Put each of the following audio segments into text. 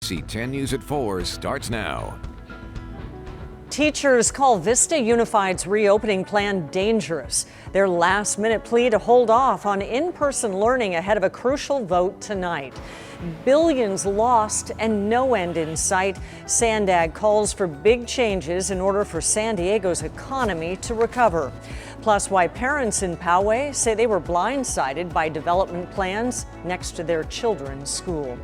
ABC 10 News at 4 starts now. Teachers call Vista Unified's reopening plan dangerous. Their last-minute plea to hold off on in-person learning ahead of a crucial vote tonight. Billions lost and no end in sight. Sandag calls for big changes in order for San Diego's economy to recover. Plus, why parents in Poway say they were blindsided by development plans next to their children's school.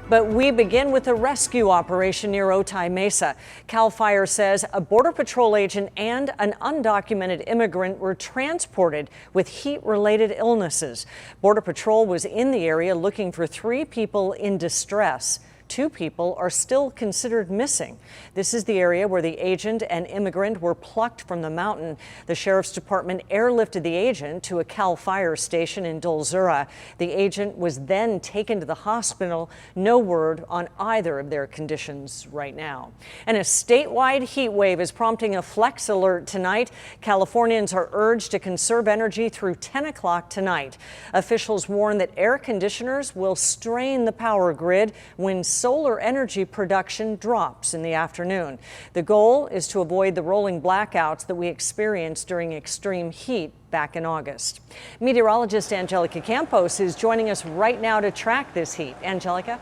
But we begin with a rescue operation near Otay Mesa. CAL FIRE says a Border Patrol agent and an undocumented immigrant were transported with heat-related illnesses. Border Patrol was in the area looking for 3 people in distress. 2 people are still considered missing. This is the area where the agent and immigrant were plucked from the mountain. The Sheriff's Department airlifted the agent to a CAL FIRE station in Dulzura. The agent was then taken to the hospital. No word on either of their conditions right now. And a statewide heat wave is prompting a flex alert tonight. Californians are urged to conserve energy through 10 o'clock tonight. Officials warn that air conditioners will strain the power grid when solar energy production drops in the afternoon. The goal is to avoid the rolling blackouts that we experienced during extreme heat back in August. Meteorologist Angelica Campos is joining us right now to track this heat. Angelica?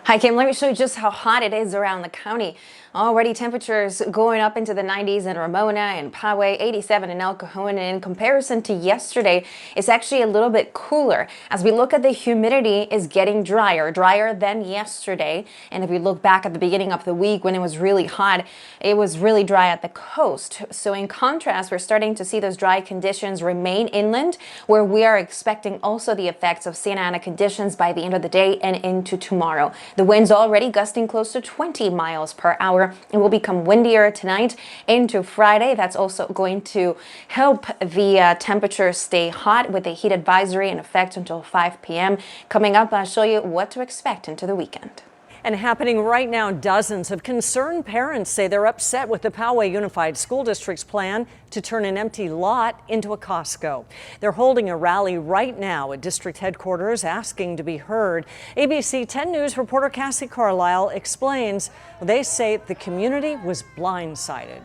Hi, Kim. Let me show you just how hot it is around the county. Already temperatures going up into the 90s in Ramona and Poway, 87 in El Cajon. And in comparison to yesterday, it's actually a little bit cooler. As we look at the humidity, is getting drier than yesterday. And if we look back at the beginning of the week when it was really hot, it was really dry at the coast. So in contrast, we're starting to see those dry conditions remain inland, where we are expecting also the effects of Santa Ana conditions by the end of the day and into tomorrow. The wind's already gusting close to 20 miles per hour. It will become windier tonight into Friday. That's also going to help the temperature stay hot with a heat advisory in effect until 5 p.m. Coming up, I'll show you what to expect into the weekend. And happening right now, dozens of concerned parents say they're upset with the Poway Unified School District's plan to turn an empty lot into a Costco. They're holding a rally right now at district headquarters asking to be heard. ABC 10 News reporter Cassie Carlisle explains they say the community was blindsided.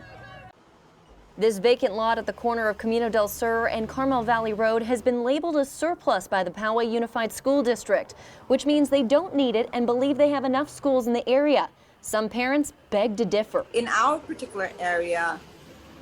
This vacant lot at the corner of Camino del Sur and Carmel Valley Road has been labeled a surplus by the Poway Unified School District, which means they don't need it and believe they have enough schools in the area. Some parents beg to differ. In our particular area,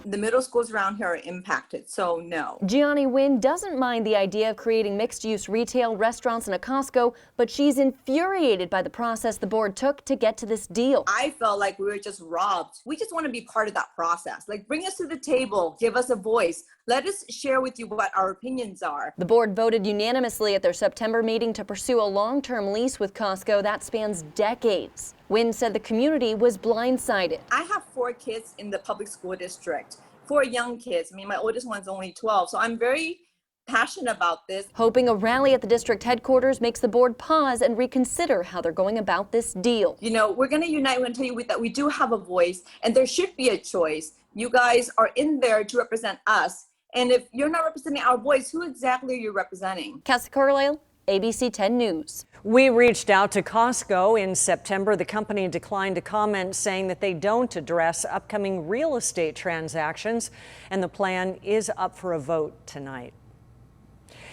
the middle schools around here are impacted, so no. Gianni Wynn doesn't mind the idea of creating mixed-use retail, restaurants, and a Costco, but she's infuriated by the process the board took to get to this deal. I felt like we were just robbed. We just want to be part of that process. Like, bring us to the table, give us a voice. Let us share with you what our opinions are. The board voted unanimously at their September meeting to pursue a long-term lease with Costco that spans decades. Wynn said the community was blindsided. I have 4 kids in the public school district, 4 young kids. I mean, my oldest one's only 12, so I'm very passionate about this. Hoping a rally at the district headquarters makes the board pause and reconsider how they're going about this deal. You know, we're going to unite. We're going to tell you that we do have a voice and there should be a choice. You guys are in there to represent us. And if you're not representing our voice, who exactly are you representing? Cassie Carlisle, ABC 10 News. We reached out to Costco in September. The company declined to comment, saying that they don't address upcoming real estate transactions, and the plan is up for a vote tonight.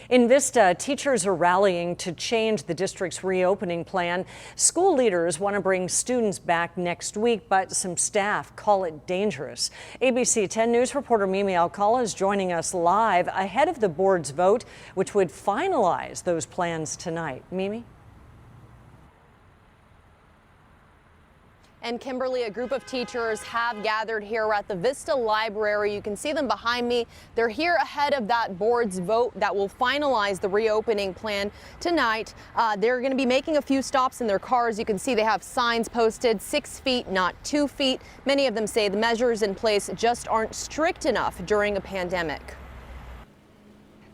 In Vista, teachers are rallying to change the district's reopening plan. School leaders want to bring students back next week, but some staff call it dangerous. ABC 10 News reporter Mimi Alcala is joining us live ahead of the board's vote, which would finalize those plans tonight. Mimi? And Kimberly, a group of teachers have gathered here at the Vista Library. You can see them behind me. They're here ahead of that board's vote that will finalize the reopening plan tonight. They're going to be making a few stops in their cars. You can see they have signs posted 6 feet, not 2 feet. Many of them say the measures in place just aren't strict enough during a pandemic.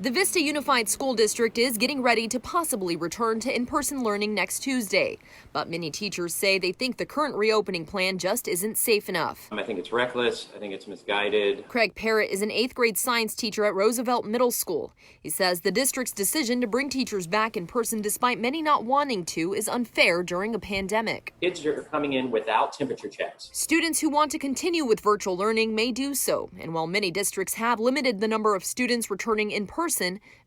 The Vista Unified School District is getting ready to possibly return to in-person learning next Tuesday. But many teachers say they think the current reopening plan just isn't safe enough. I think it's reckless. I think it's misguided. Craig Parrott is an 8th grade science teacher at Roosevelt Middle School. He says the district's decision to bring teachers back in person despite many not wanting to is unfair during a pandemic. Kids are coming in without temperature checks. Students who want to continue with virtual learning may do so. And while many districts have limited the number of students returning in person,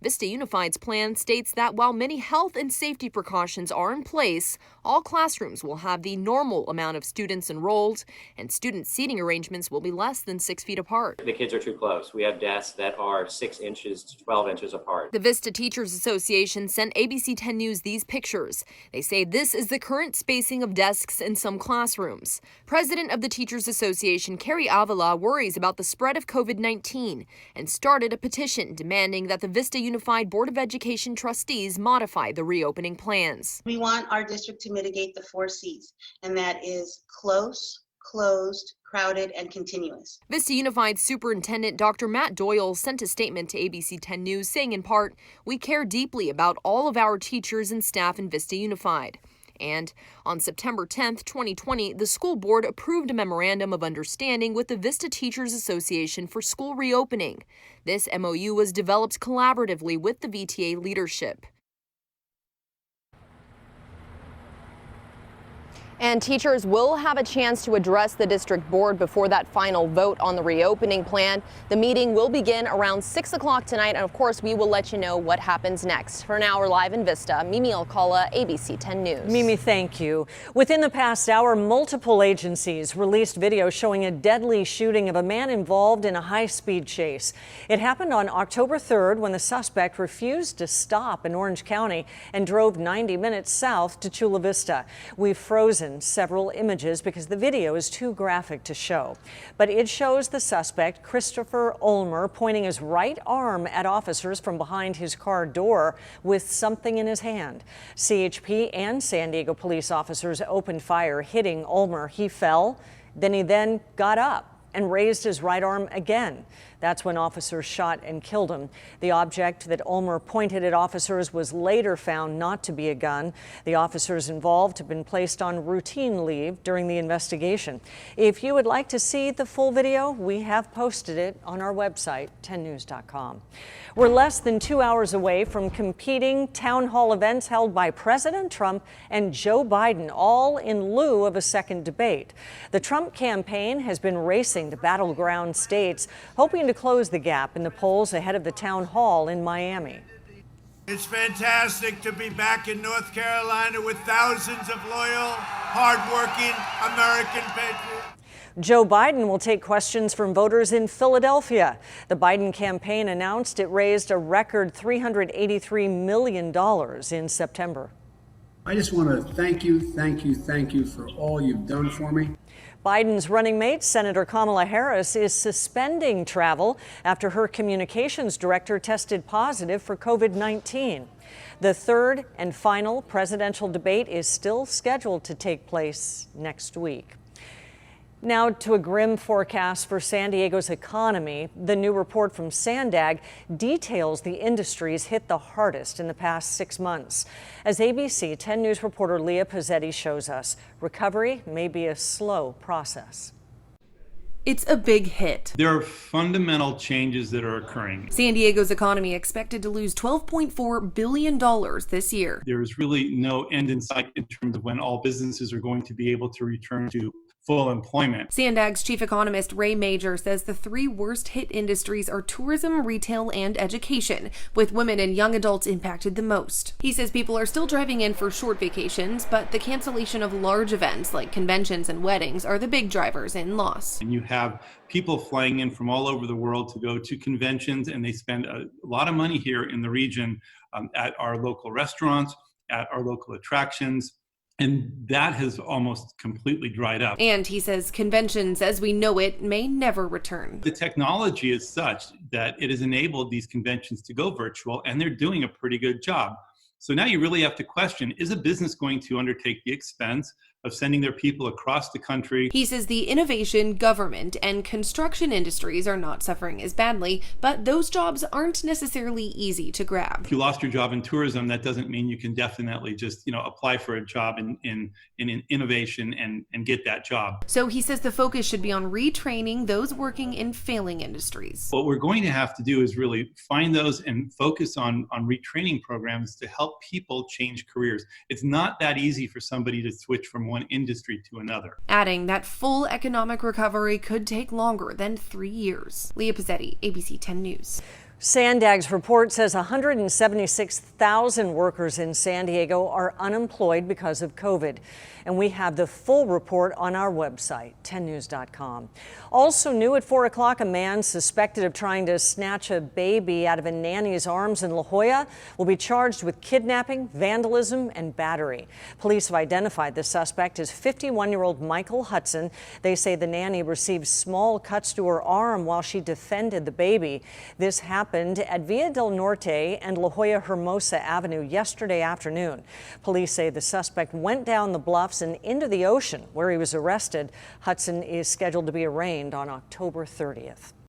Vista Unified's plan states that while many health and safety precautions are in place, all classrooms will have the normal amount of students enrolled, and student seating arrangements will be less than 6 feet apart. The kids are too close. We have desks that are 6 inches to 12 inches apart. The Vista Teachers Association sent ABC 10 News these pictures. They say this is the current spacing of desks in some classrooms. President of the Teachers Association, Carrie Avila, worries about the spread of COVID-19 and started a petition demanding that the Vista Unified Board of Education trustees modify the reopening plans. We want our district to mitigate the 4 C's, and that is close, closed, crowded, and continuous. Vista Unified Superintendent Dr. Matt Doyle sent a statement to ABC 10 News saying in part, "We care deeply about all of our teachers and staff in Vista Unified." And on September 10th, 2020, the school board approved a memorandum of understanding with the Vista Teachers Association for school reopening. This MOU was developed collaboratively with the VTA leadership. And teachers will have a chance to address the district board before that final vote on the reopening plan. The meeting will begin around 6 o'clock tonight, and of course we will let you know what happens next. For now, we're live in Vista. Mimi Alcala, ABC 10 News. Mimi, thank you. Within the past hour, multiple agencies released video showing a deadly shooting of a man involved in a high-speed chase. It happened on October 3rd when the suspect refused to stop in Orange County and drove 90 minutes south to Chula Vista. We've frozen several images because the video is too graphic to show. But it shows the suspect, Christopher Ulmer, pointing his right arm at officers from behind his car door with something in his hand. CHP and San Diego police officers opened fire, hitting Ulmer. He fell, then he got up and raised his right arm again. That's when officers shot and killed him. The object that Ulmer pointed at officers was later found not to be a gun. The officers involved have been placed on routine leave during the investigation. If you would like to see the full video, we have posted it on our website, 10news.com. We're less than 2 hours away from competing town hall events held by President Trump and Joe Biden, all in lieu of a second debate. The Trump campaign has been racing the battleground states, hoping to close the gap in the polls ahead of the town hall in Miami. It's fantastic to be back in North Carolina with thousands of loyal, hardworking American patriots. Joe Biden will take questions from voters in Philadelphia. The Biden campaign announced it raised a record $383 million in September. I just want to thank you for all you've done for me. Biden's running mate, Senator Kamala Harris, is suspending travel after her communications director tested positive for COVID-19. The third and final presidential debate is still scheduled to take place next week. Now to a grim forecast for San Diego's economy. The new report from Sandag details the industries hit the hardest in the past 6 months. As ABC 10 News reporter Leah Pizzetti shows us, recovery may be a slow process. It's a big hit. There are fundamental changes that are occurring. San Diego's economy expected to lose $12.4 billion this year. There is really no end in sight in terms of when all businesses are going to be able to return to full employment. Sandag's chief economist Ray Major says the 3 worst hit industries are tourism, retail, and education, with women and young adults impacted the most. He says people are still driving in for short vacations, but the cancellation of large events like conventions and weddings are the big drivers in loss. And you have people flying in from all over the world to go to conventions, and they spend a lot of money here in the region at our local restaurants, at our local attractions. And that has almost completely dried up. And he says conventions as we know it may never return. The technology is such that it has enabled these conventions to go virtual, and they're doing a pretty good job. So now you really have to question, is a business going to undertake the expense of sending their people across the country. He says the innovation, government, and construction industries are not suffering as badly, but those jobs aren't necessarily easy to grab. If you lost your job in tourism, that doesn't mean you can definitely just, apply for a job in innovation and get that job. So he says the focus should be on retraining those working in failing industries. What we're going to have to do is really find those and focus on retraining programs to help people change careers. It's not that easy for somebody to switch from one industry to another. Adding that full economic recovery could take longer than 3 years. Leah Pizzetti, ABC 10 News. Sandag's report says 176,000 workers in San Diego are unemployed because of COVID. And we have the full report on our website, 10news.com. Also new at 4 o'clock, a man suspected of trying to snatch a baby out of a nanny's arms in La Jolla will be charged with kidnapping, vandalism, and battery. Police have identified the suspect as 51-year-old Michael Hudson. They say the nanny received small cuts to her arm while she defended the baby. This happened at Via del Norte and La Jolla Hermosa Avenue yesterday afternoon. Police say the suspect went down the bluffs and into the ocean where he was arrested. Hudson is scheduled to be arraigned on October 30th.